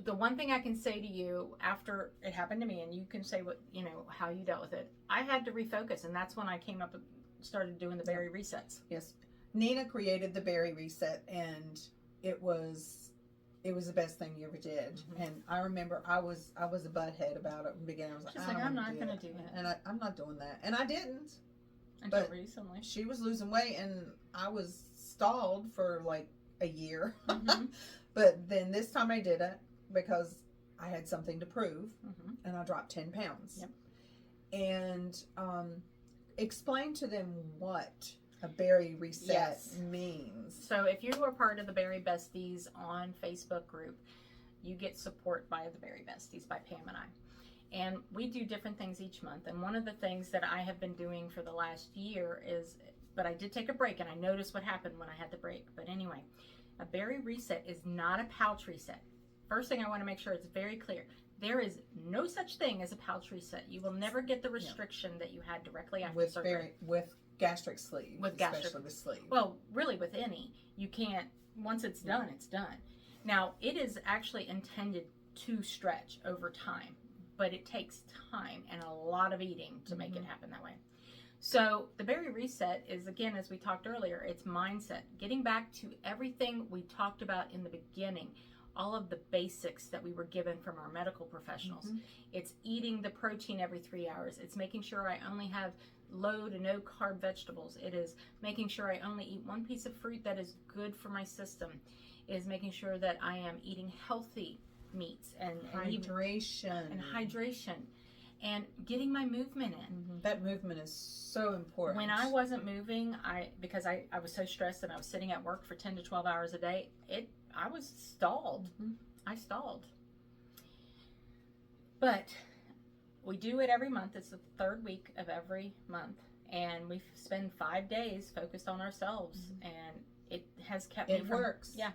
the one thing I can say to you after it happened to me, and you can say how you dealt with it, I had to refocus, and that's when I came up and started doing the berry resets. Yes. Nina created the berry reset, and it was the best thing you ever did. Mm-hmm. And I remember I was a butthead about it in the beginning. I was like, I'm not going to do that. And I'm not doing that. And I didn't. Until recently. She was losing weight, and I was stalled for like a year. Mm-hmm. But then this time I did it because I had something to prove, and I dropped 10 pounds. Yep. And explain to them what a Bari reset means. So if you are part of the Bari-Bestiez on Facebook group, you get support by the Bari-Bestiez, by Pam and I. And we do different things each month. And one of the things that I have been doing for the last year is, but I did take a break, and I noticed what happened when I had the break. But anyway, a Bari reset is not a pouch reset. First thing I want to make sure it's very clear. There is no such thing as a pouch reset. You will never get the restriction that you had directly after surgery. With gastric sleeve. With gastric. Especially with sleeve. Well, really with any. You can't, once it's done, it's done. Now, it is actually intended to stretch over time, but it takes time and a lot of eating to make it happen that way. So the Bari reset is, again, as we talked earlier, it's mindset. Getting back to everything we talked about in the beginning, all of the basics that we were given from our medical professionals. It's eating the protein every 3 hours. It's making sure I only have low to no carb vegetables. It is making sure I only eat one piece of fruit that is good for my system. It is making sure that I am eating healthy meats and hydration and getting my movement in. That movement is so important. When I wasn't moving, because I was so stressed and I was sitting at work for 10 to 12 hours a day, I was stalled. I stalled. But we do it every month. It's the third week of every month, and we spend 5 days focused on ourselves, and it has kept me from... It works. Yeah.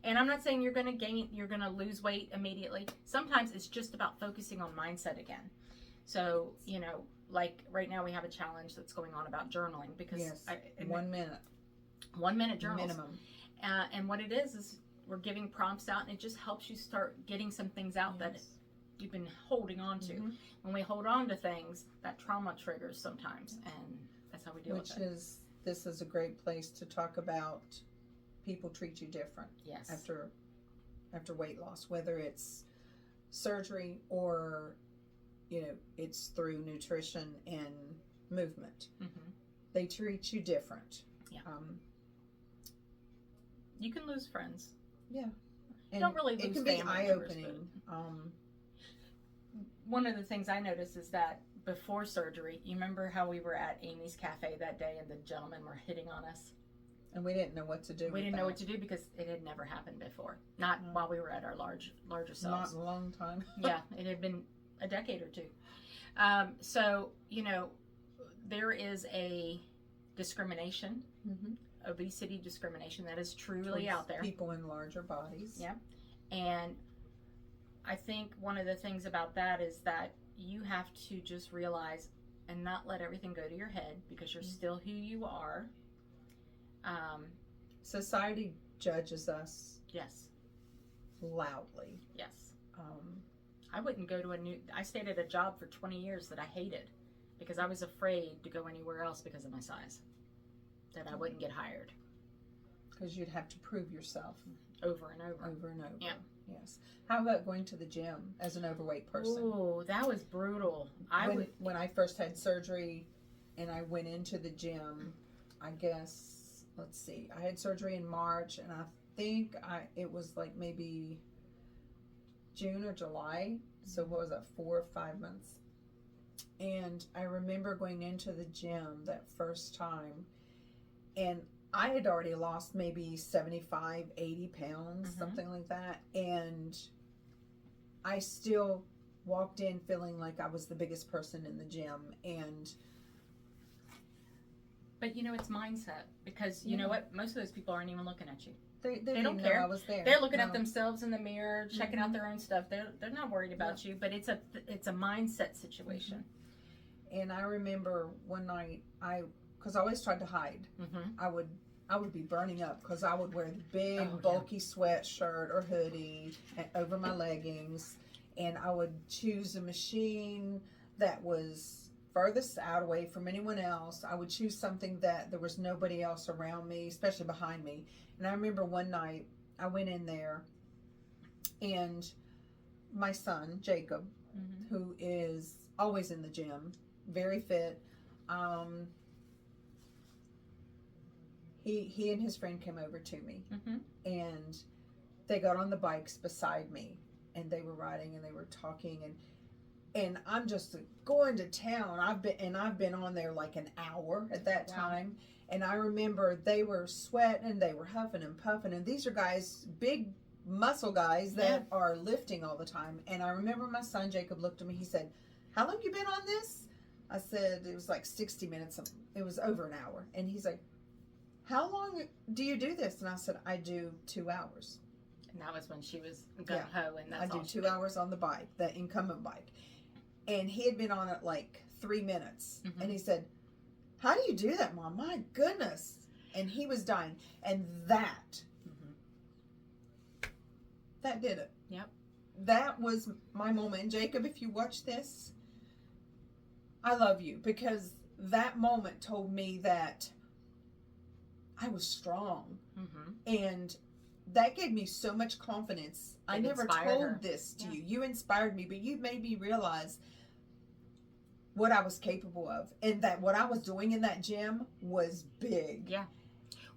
And I'm not saying you're going to lose weight immediately. Sometimes it's just about focusing on mindset again. So, you know, like right now we have a challenge that's going on about journaling because 1 minute. 1 minute journals. Minimum. And what it is we're giving prompts out, and it just helps you start getting some things out that you've been holding on to. When we hold on to things, that trauma triggers sometimes, and that's how we deal with it. This is a great place to talk about people treat you different. Yes. After weight loss, whether it's surgery or, you know, it's through nutrition and movement. They treat you different. Yeah. You can lose friends. Yeah. You don't really lose it can family be eye-opening. One of the things I noticed is that before surgery, you remember how we were at Amy's Cafe that day and the gentlemen were hitting on us? And we didn't know what to do. We didn't know what to do because it had never happened before. Not while we were at our larger selves. Not in a long time. Yeah, it had been a decade or two. So, you know, there is a discrimination, obesity discrimination that is truly out there. People in larger bodies. Yeah. And I think one of the things about that is that you have to just realize and not let everything go to your head because you're still who you are. Society judges us. Yes. Loudly. Yes. I wouldn't go to I stayed at a job for 20 years that I hated because I was afraid to go anywhere else because of my size, that I wouldn't get hired. Because you'd have to prove yourself. Over and over. Over and over. Yeah. Yes. How about going to the gym as an overweight person? Oh, that was brutal. When I first had surgery and I went into the gym, I guess, let's see, I had surgery in March, and I think it was like maybe June or July. So what was that, 4 or 5 months? And I remember going into the gym that first time, and I had already lost maybe 75, 80 pounds, something like that. And I still walked in feeling like I was the biggest person in the gym. But you know, it's mindset, because you know what? Most of those people aren't even looking at you. They don't know care. I was there. They're looking at themselves in the mirror, checking out their own stuff. They're not worried about you, but it's a mindset situation. And I remember one night, because I always tried to hide. I would be burning up because I would wear the big bulky sweatshirt or hoodie over my leggings, and I would choose a machine that was furthest out away from anyone else. I would choose something that there was nobody else around me, especially behind me. And I remember one night I went in there, and my son Jacob, who is always in the gym, very fit, he and his friend came over to me, and they got on the bikes beside me, and they were riding and they were talking, and I'm just going to town. I've been on there like an hour at that time. And I remember they were sweating, they were huffing and puffing, and these are guys, big muscle guys that are lifting all the time. And I remember my son Jacob looked at me, he said, "How long you been on this?" I said, "It was like 60 minutes. It was over an hour." And he's like, "How long do you do this?" And I said, "I do 2 hours." And that was when she was gung-ho, and that's I do 2 hours on the bike, the incumbent bike. And he had been on it like 3 minutes. And he said, "How do you do that, Mom? My goodness." And he was dying. And that did it. Yep. That was my moment. And Jacob, if you watch this, I love you, because that moment told me that I was strong. And that gave me so much confidence. I never told this to you. You inspired me, but you made me realize what I was capable of, and that what I was doing in that gym was big. Yeah.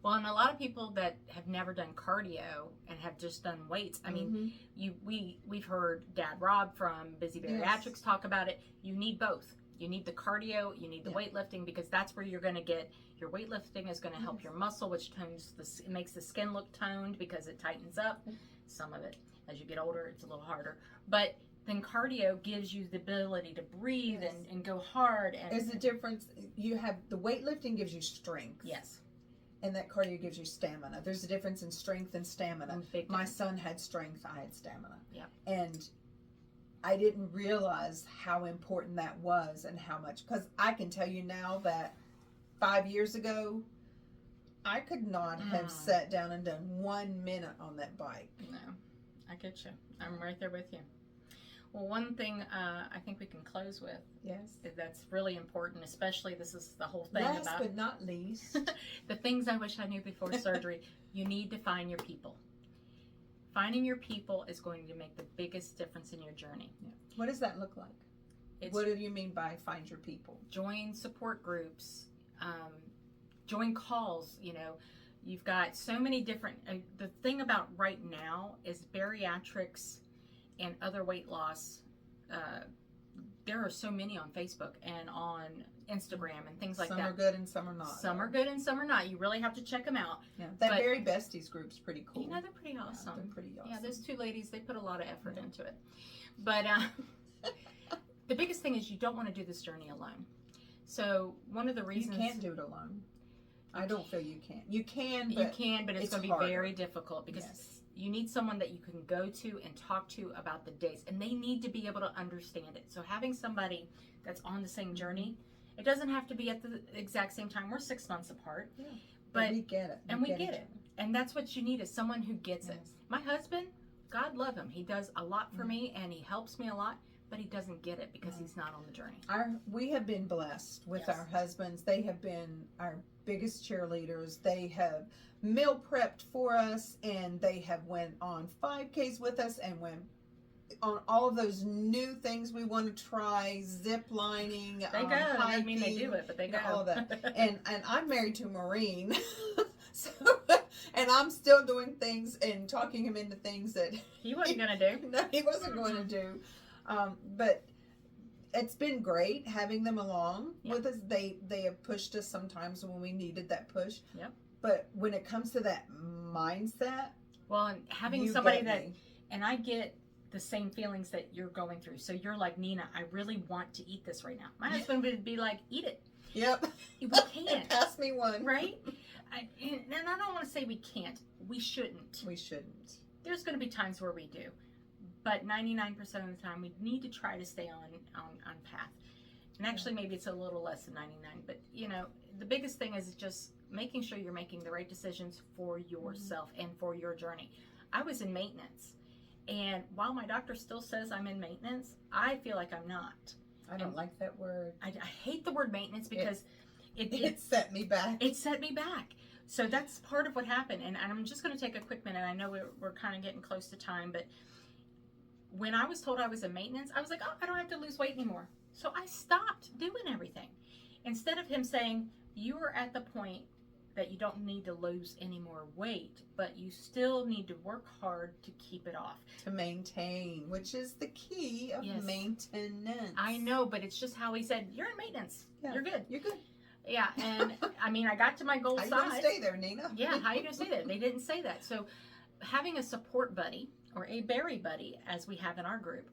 Well, and a lot of people that have never done cardio and have just done weights. I mean, we've heard Dad Rob from Busy Bariatrics talk about it. You need both. You need the cardio, you need the weightlifting, because that's where you're going to get your weightlifting is going to help your muscle, which it makes the skin look toned because it tightens up. Some of it, as you get older, it's a little harder. But then cardio gives you the ability to breathe and go hard. And there's a difference. You have the weightlifting gives you strength. Yes. And that cardio gives you stamina. There's a difference in strength and stamina. My son had strength, I had stamina. Yeah. And I didn't realize how important that was, and how much, because I can tell you now that 5 years ago, I could not have sat down and done 1 minute on that bike. No, I get you. I'm right there with you. Well, one thing I think we can close with, that's really important, especially this is the whole thing Last about, but not least, the things I wish I knew before surgery. You need to find your people. Finding your people is going to make the biggest difference in your journey. Yeah. What does that look like? What do you mean by find your people? Join support groups, join calls. You know, you've got so many different, the thing about right now is bariatrics and other weight loss. There are so many on Facebook and on Instagram and things like that. Some are good and some are not. Some are good and some are not. You really have to check them out. Yeah, that Bari-Bestiez group's pretty cool. You know, they're pretty awesome. Yeah, they're pretty awesome. Yeah, those two ladies, they put a lot of effort into it. But the biggest thing is you don't want to do this journey alone. So one of the reasons... You can't do it alone. I don't feel you can. You can, but it's going to be very difficult, because you need someone that you can go to and talk to about the days, and they need to be able to understand it. So having somebody that's on the same journey, it doesn't have to be at the exact same time. We're 6 months apart, but we get it. And we get it. And that's what you need, is someone who gets it. My husband, God love him, he does a lot for me and he helps me a lot, but he doesn't get it because he's not on the journey. We have been blessed with our husbands. They have been our biggest cheerleaders. They have meal prepped for us, and they have went on 5Ks with us, and went on all of those new things we want to try, zip lining, they go. Hiking, I mean, they do it, but they go. All of that. and I'm married to a Marine, so, and I'm still doing things and talking him into things that he wasn't going to do. No, he wasn't going to do. But it's been great having them along with us. They have pushed us sometimes when we needed that push. Yep. But when it comes to that mindset, well, and having somebody that, and I get the same feelings that you're going through. So you're like, Nina, I really want to eat this right now. My husband would be like, eat it. Yep. We can't. Pass me one. Right? And I don't want to say we can't. We shouldn't. We shouldn't. There's going to be times where we do. But 99% of the time, we need to try to stay on path. And actually, maybe it's a little less than 99. But, you know, the biggest thing is just making sure you're making the right decisions for yourself and for your journey. I was in maintenance. And while my doctor still says I'm in maintenance, I feel like I'm not. I don't like that word. I hate the word maintenance because it set me back. It set me back. So that's part of what happened. And I'm just going to take a quick minute. I know we're kind of getting close to time, but when I was told I was in maintenance, I was like, oh, I don't have to lose weight anymore. So I stopped doing everything. Instead of him saying, you are at the point that you don't need to lose any more weight, but you still need to work hard to keep it off. To maintain, which is the key of maintenance. I know, but it's just how he said, you're in maintenance. Yeah. You're good. You're good. Yeah, and I mean, I got to my goal size. How you going to stay there, Nina? Yeah, how are you going to stay there? They didn't say that. So having a support buddy, or a Bari buddy, as we have in our group,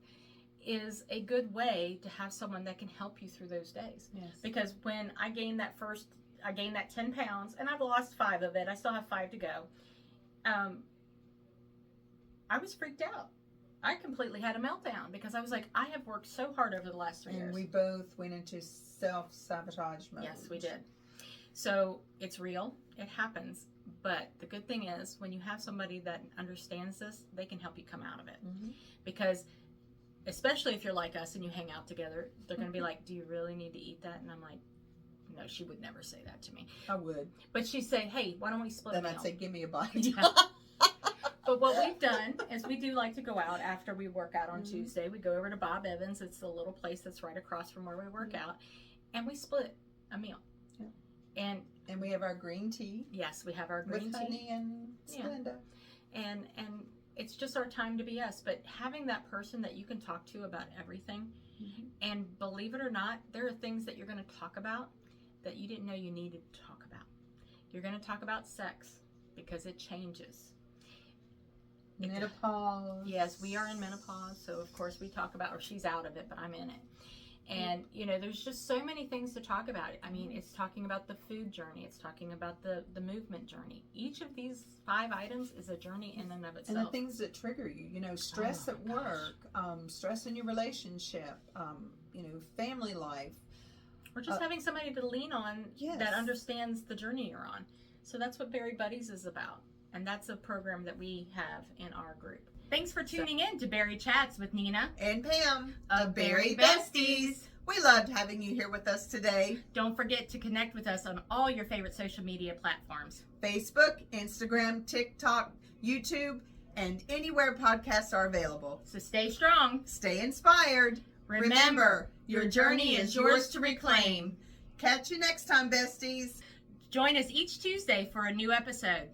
is a good way to have someone that can help you through those days. Yes. Because when I gained that 10 pounds, and I've lost 5 of it. I still have 5 to go. I was freaked out. I completely had a meltdown because I was like, I have worked so hard over the last 3 years. And we both went into self-sabotage mode. Yes, we did. So it's real. It happens. But the good thing is, when you have somebody that understands this, they can help you come out of it. Mm-hmm. Because especially if you're like us and you hang out together, they're going to be like, do you really need to eat that? And I'm like, no, she would never say that to me. I would. But she'd say, hey, why don't we split a meal? Then I'd say, give me a bite. Yeah. But what we've done is we do like to go out after we work out on Tuesday. We go over to Bob Evans. It's the little place that's right across from where we work out. And we split a meal. Yeah. And we have our green tea. Yes, we have our green with tea. honey and Splenda. Yeah. And it's just our time to be us. But having that person that you can talk to about everything, and believe it or not, there are things that you're going to talk about that you didn't know you needed to talk about. You're going to talk about sex because it changes. Menopause. Yes, we are in menopause, so of course we talk about, or she's out of it, but I'm in it. And, you know, there's just so many things to talk about. I mean, it's talking about the food journey. It's talking about the movement journey. Each of these 5 items is a journey in and of itself. And the things that trigger you, you know, stress at work, stress in your relationship, you know, family life. Or just having somebody to lean on that understands the journey you're on. So that's what Bari-Bestiez is about. And that's a program that we have in our group. Thanks for tuning in to Bari-Chatz with Nina and Pam of Bari-Bestiez. We loved having you here with us today. Don't forget to connect with us on all your favorite social media platforms. Facebook, Instagram, TikTok, YouTube, and anywhere podcasts are available. So stay strong. Stay inspired. Remember, your journey is yours to reclaim. Catch you next time, besties. Join us each Tuesday for a new episode.